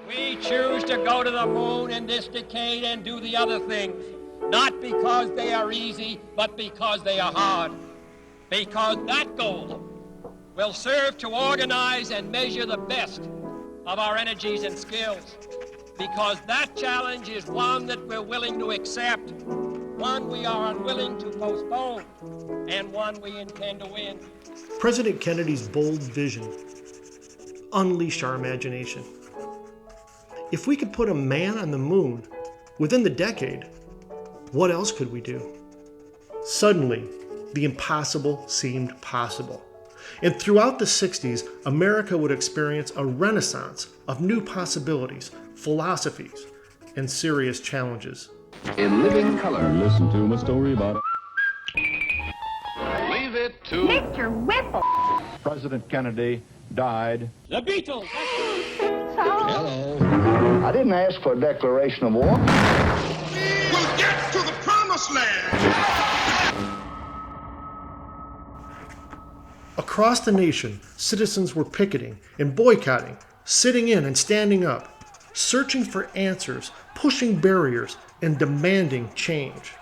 We choose to go to the moon in this decade and do the other things, not because they are easy, but because they are hard. Because that goal will serve to organize and measure the best of our energies and skills. Because that challenge is one that we're willing to accept, one we are unwilling to postpone, and one we intend to win. President Kennedy's bold vision: unleash our imagination. If we could put a man on the moon within the decade, what else could we do? Suddenly, the impossible seemed possible. And throughout the 60s, America would experience a renaissance of new possibilities, philosophies, and serious challenges. In living color. Listen to my story about it. Leave it to Mr. Whipple. President Kennedy died. The Beatles! Hello. I didn't ask for a declaration of war. We'll get to the promised land. Across the nation, citizens were picketing and boycotting, sitting in and standing up, searching for answers, pushing barriers, and demanding change.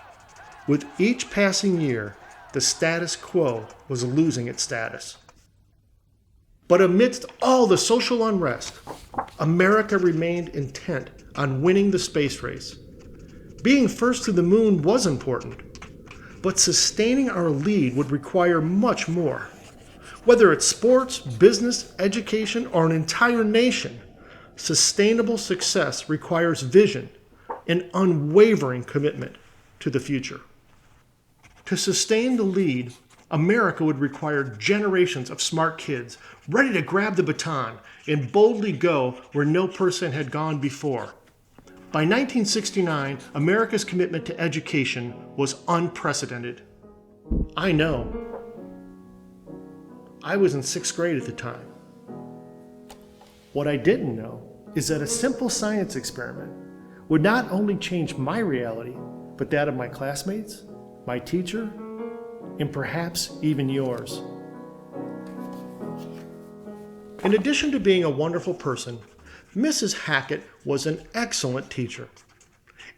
With each passing year, the status quo was losing its status. But amidst all the social unrest, America remained intent on winning the space race. Being first to the moon was important, but sustaining our lead would require much more. Whether it's sports, business, education, or an entire nation, sustainable success requires vision and unwavering commitment to the future. To sustain the lead, America would require generations of smart kids ready to grab the baton and boldly go where no person had gone before. By 1969, America's commitment to education was unprecedented. I know. I was in 6th grade at the time. What I didn't know is that a simple science experiment would not only change my reality, but that of my classmates, my teacher, and perhaps even yours. In addition to being a wonderful person, Mrs. Hackett was an excellent teacher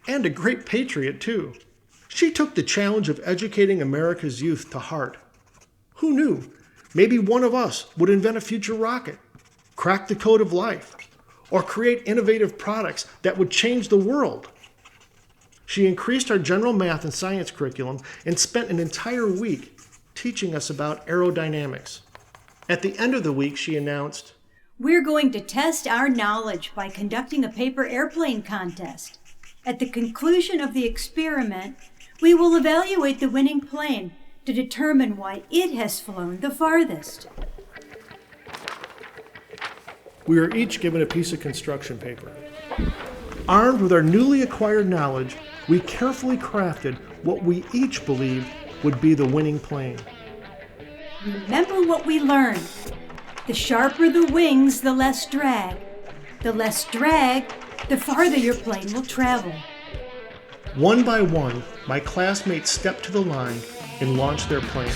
and a great patriot too. She took the challenge of educating America's youth to heart. Who knew? Maybe one of us would invent a future rocket, crack the code of life, or create innovative products that would change the world. She increased our general math and science curriculum and spent an entire week teaching us about aerodynamics. At the end of the week, she announced, "We're going to test our knowledge by conducting a paper airplane contest. At the conclusion of the experiment, we will evaluate the winning plane to determine why it has flown the farthest." We were each given a piece of construction paper. Armed with our newly acquired knowledge, we carefully crafted what we each believed would be the winning plane. Remember what we learned. The sharper the wings, the less drag. The less drag, the farther your plane will travel. One by one, my classmates stepped to the line and launched their planes.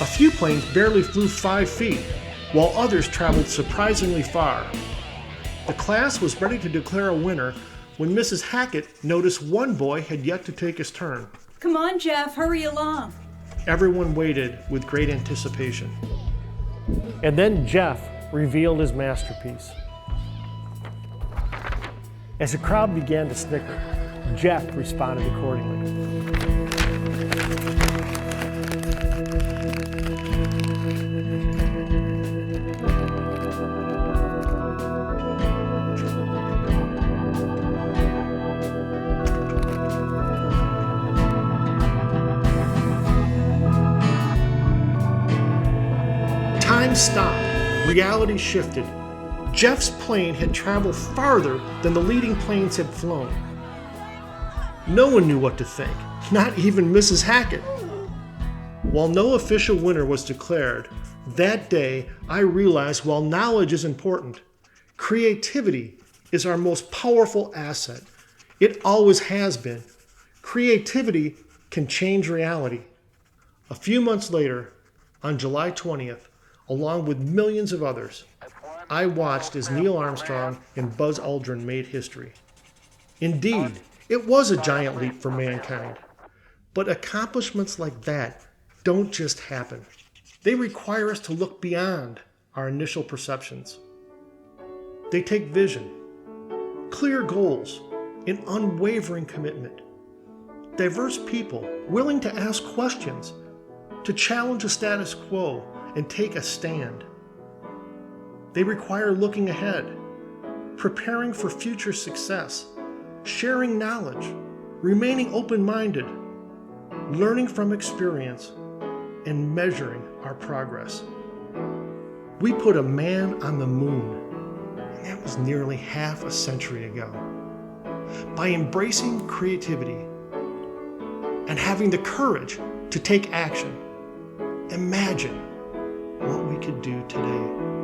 A few planes barely flew 5 feet, while others traveled surprisingly far. The class was ready to declare a winner when Mrs. Hackett noticed one boy had yet to take his turn. Come on, Jeff, hurry along. Everyone waited with great anticipation. And then Jeff revealed his masterpiece. As the crowd began to snicker, Jeff responded accordingly. Time stopped. Reality shifted. Jeff's plane had traveled farther than the leading planes had flown. No one knew what to think, not even Mrs. Hackett. While no official winner was declared, that day I realized while knowledge is important, creativity is our most powerful asset. It always has been. Creativity can change reality. A few months later, on July 20th, along with millions of others, I watched as Neil Armstrong and Buzz Aldrin made history. Indeed, it was a giant leap for mankind. But accomplishments like that don't just happen. They require us to look beyond our initial perceptions. They take vision, clear goals, and unwavering commitment. Diverse people willing to ask questions, to challenge the status quo and take a stand. They require looking ahead, preparing for future success, sharing knowledge, remaining open-minded, learning from experience, and measuring our progress. We put a man on the moon, and that was nearly half a century ago. By embracing creativity and having the courage to take action, imagine what we could do today.